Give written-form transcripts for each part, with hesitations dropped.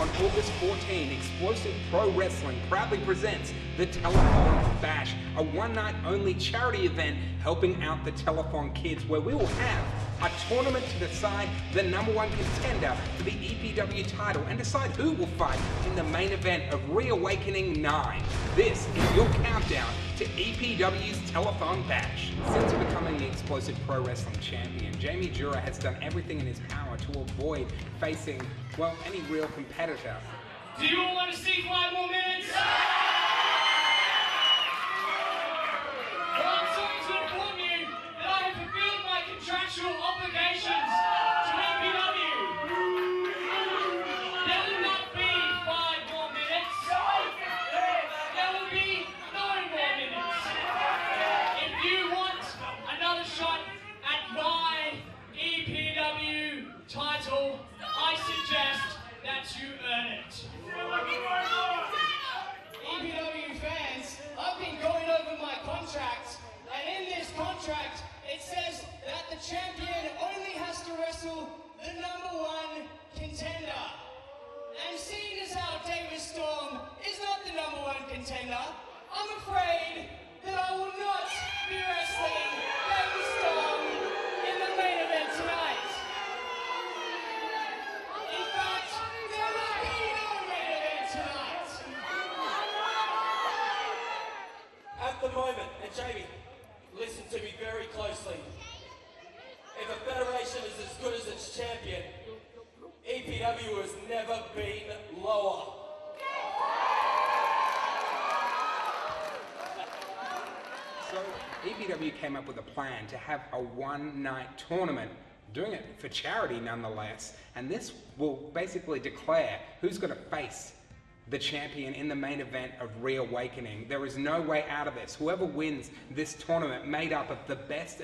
On August 14, Explosive Pro Wrestling proudly presents the Telethon Bash, a one-night only charity event helping out the Telethon kids, where we will have a tournament to decide the #1 contender for the EPW title and decide who will fight in the main event of Reawakening 9. This is your countdown to EPW's Telethon Bash. Since becoming the Explosive Pro Wrestling champion, Jamie Jura has done everything in his power to avoid facing, well, any real competitor. Do you all want to see 5 more minutes? Well, I'm sorry to inform you that I have fulfilled my contractual obligations to EPW. There will not be 5 more minutes. There will be 9 more minutes. If you want another shot at my EPW title, I suggest that you earn it. EPW fans, I've been going over my contract, and in this contract it says that the champion only has to wrestle the #1 contender. And seeing as how David Storm is not the #1 contender, I'm afraid that I will not be wrestling David Storm in the main event tonight. In fact, there will be no main event tonight. At the moment, and Jamie, listen to me very closely. If a federation is as good as its champion, EPW has never been lower. So EPW came up with a plan to have a one-night tournament, doing it for charity nonetheless, and this will basically declare who's going to face the champion in the main event of Reawakening. There is no way out of this. Whoever wins this tournament, made up of the best,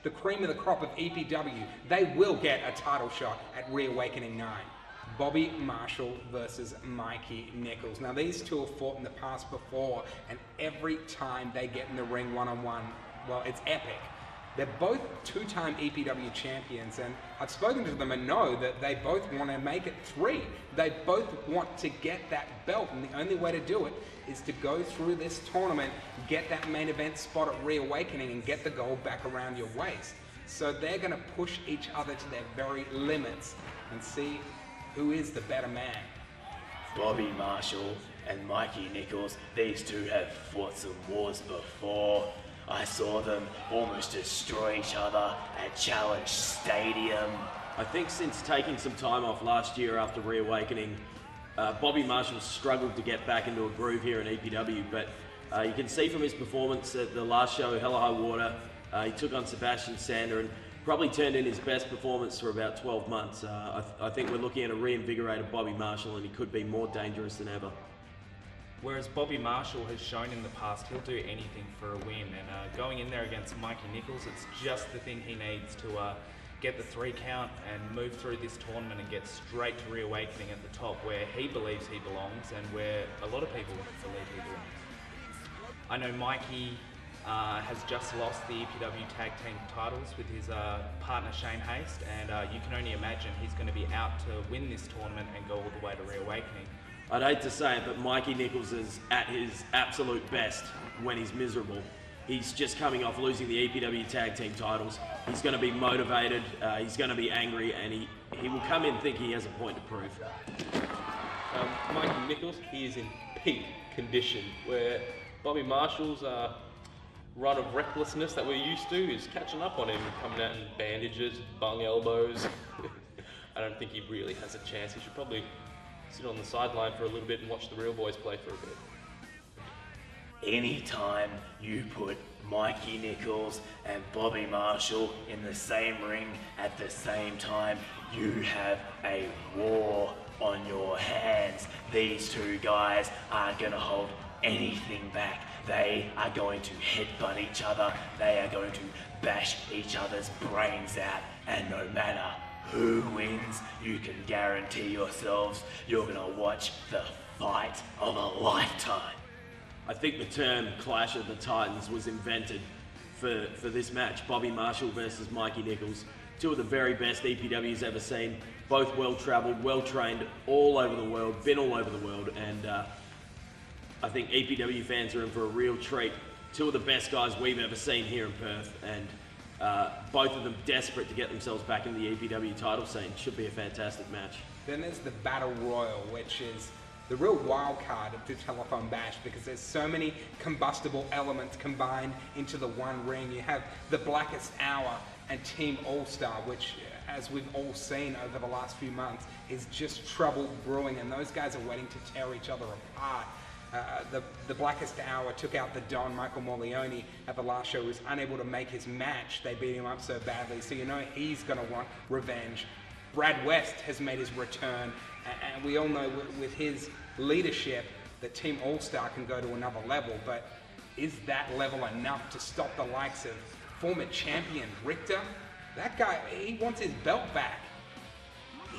the cream of the crop of EPW, they will get a title shot at Reawakening 9. Bobby Marshall versus Mikey Nicholls. Now these two have fought in the past before, and every time they get in the ring one-on-one, well, it's epic. They're both two-time EPW champions, and I've spoken to them and know that they both want to make it 3. They both want to get that belt, and the only way to do it is to go through this tournament, get that main event spot at Reawakening, and get the gold back around your waist. So they're going to push each other to their very limits and see who is the better man. Bobby Marshall and Mikey Nicholls, these two have fought some wars before. I saw them almost destroy each other at Challenge Stadium. I think since taking some time off last year after Reawakening, Bobby Marshall struggled to get back into a groove here in EPW, but you can see from his performance at the last show, Hell or High Water, he took on Sebastian Sander and probably turned in his best performance for about 12 months. I think we're looking at a reinvigorated Bobby Marshall, and he could be more dangerous than ever. Whereas Bobby Marshall has shown in the past he'll do anything for a win, and going in there against Mikey Nicholls, it's just the thing he needs to get the 3 count and move through this tournament and get straight to Reawakening at the top, where he believes he belongs and where a lot of people believe he belongs. I know Mikey has just lost the EPW Tag Team titles with his partner Shane Haste, and you can only imagine he's going to be out to win this tournament and go all the way to Reawakening. I'd hate to say it, but Mikey Nicholls is at his absolute best when he's miserable. He's just coming off losing the EPW Tag Team titles. He's going to be motivated, he's going to be angry, and he will come in thinking he has a point to prove. Mikey Nicholls, he is in peak condition, where Bobby Marshall's run of recklessness that we're used to is catching up on him, coming out in bandages, bung elbows. I don't think he really has a chance. He should probably sit on the sideline for a little bit and watch the real boys play for a bit. Anytime you put Mikey Nicholls and Bobby Marshall in the same ring at the same time, you have a war on your hands. These two guys aren't going to hold anything back. They are going to headbutt each other. They are going to bash each other's brains out. And no matter who wins, you can guarantee yourselves you're going to watch the fight of a lifetime. I think the term Clash of the Titans was invented for this match. Bobby Marshall versus Mikey Nicholls. Two of the very best EPW's ever seen. both well-travelled, well-trained, all over the world, been all over the world, and I think EPW fans are in for a real treat. Two of the best guys we've ever seen here in Perth, and both of them desperate to get themselves back in the EPW title scene. Should be a fantastic match. Then there's the Battle Royal, which is the real wild card of the Telethon Bash, because there's so many combustible elements combined into the one ring. You have the Blackest Hour and Team All-Star, which, as we've all seen over the last few months, is just trouble brewing, and those guys are waiting to tear each other apart. The Blackest Hour took out the Don, Michael Morleone, at the last show. He was unable to make his match. They beat him up so badly, so you know he's going to want revenge. Brad West has made his return, and we all know with his leadership that Team All-Star can go to another level, but is that level enough to stop the likes of former champion Richter? That guy, he wants his belt back.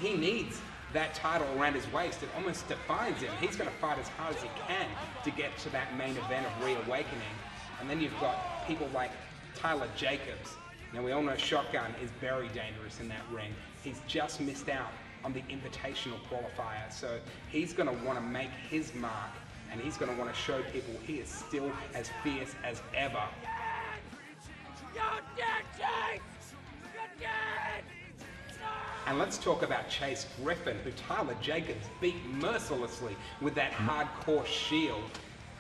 He needs that title around his waist. It almost defines him. He's going to fight as hard as he can to get to that main event of Reawakening. And then you've got people like Tyler Jacobs. Now we all know Shotgun is very dangerous in that ring. He's just missed out on the Invitational qualifier, so he's going to want to make his mark, and he's going to want to show people he is still as fierce as ever. And let's talk about Chase Griffin, who Tyler Jacobs beat mercilessly with that hardcore shield.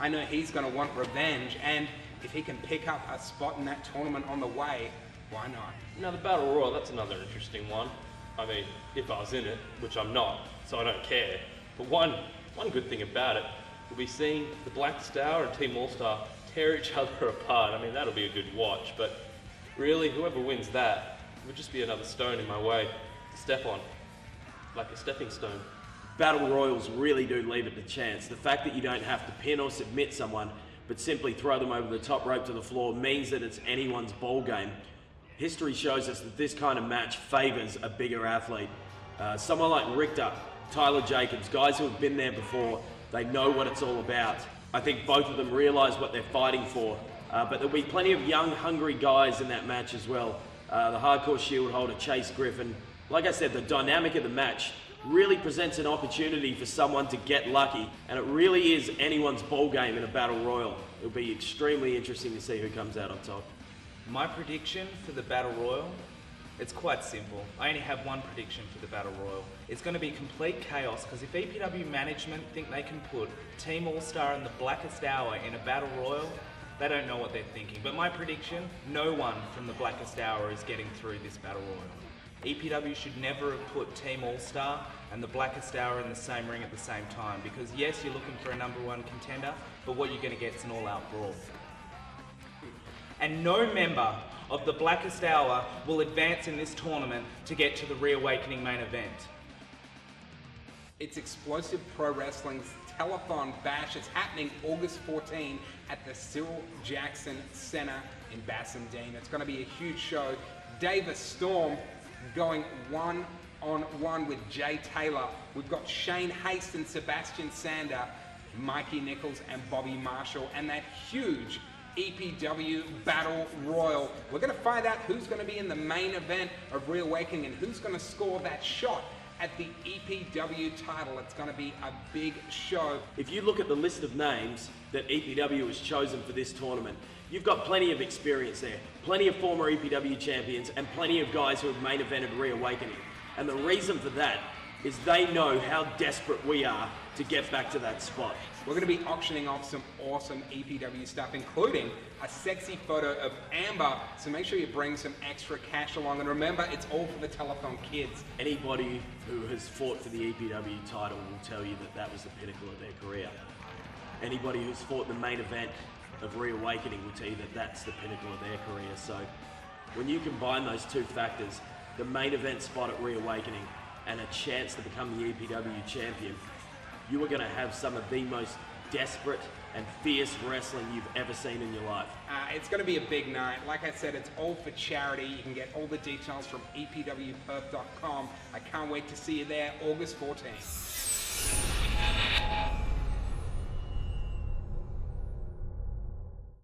I know he's going to want revenge, and if he can pick up a spot in that tournament on the way, why not? Now the Battle Royal, that's another interesting one. I mean, if I was in it, which I'm not, so I don't care. But one good thing about it, we'll be seeing the Blackest Hour and Team All-Star tear each other apart. I mean, that'll be a good watch, but really, whoever wins that would just be another stone in my way to step on, like a stepping stone. Battle Royals really do leave it to chance. The fact that you don't have to pin or submit someone, but simply throw them over the top rope to the floor, means that it's anyone's ball game. History shows us that this kind of match favours a bigger athlete. Someone like Richter, Tyler Jacobs, guys who have been there before, they know what it's all about. I think both of them realise what they're fighting for, but there'll be plenty of young, hungry guys in that match as well. The hardcore shield holder, Chase Griffin. Like I said, the dynamic of the match really presents an opportunity for someone to get lucky, and it really is anyone's ball game in a Battle Royal. It'll be extremely interesting to see who comes out on top. My prediction for the Battle Royal, it's quite simple. I only have one prediction for the Battle Royal. It's going to be complete chaos, because if EPW management think they can put Team All-Star and the Blackest Hour in a Battle Royal, they don't know what they're thinking. But my prediction, no one from the Blackest Hour is getting through this Battle Royal. EPW should never have put Team All-Star and the Blackest Hour in the same ring at the same time, because yes, you're looking for a #1 contender, but what you're going to get is an all-out brawl. And no member of the Blackest Hour will advance in this tournament to get to the Reawakening main event. It's Explosive Pro Wrestling's Telethon Bash. It's happening August 14 at the Cyril Jackson Center in Bassendean. It's going to be a huge show. Davis Storm going one-on-one with Jay Taylor. We've got Shane Haston, Sebastian Sander, Mikey Nichols, and Bobby Marshall, and that huge EPW Battle Royal. We're going to find out who's going to be in the main event of Reawakening and who's going to score that shot at the EPW title. It's going to be a big show. If you look at the list of names that EPW has chosen for this tournament, you've got plenty of experience there, plenty of former EPW champions, and plenty of guys who have main evented Reawakening. And the reason for that is they know how desperate we are to get back to that spot. We're going to be auctioning off some awesome EPW stuff, including a sexy photo of Amber, so make sure you bring some extra cash along. And remember, it's all for the Telethon kids. Anybody who has fought for the EPW title will tell you that that was the pinnacle of their career. Anybody who's fought the main event of Reawakening will tell you that that's the pinnacle of their career. So when you combine those two factors, the main event spot at Reawakening and a chance to become the EPW champion, you are going to have some of the most desperate and fierce wrestling you've ever seen in your life. It's going to be a big night. Like I said, it's all for charity. You can get all the details from epwperth.com. I can't wait to see you there August 14th.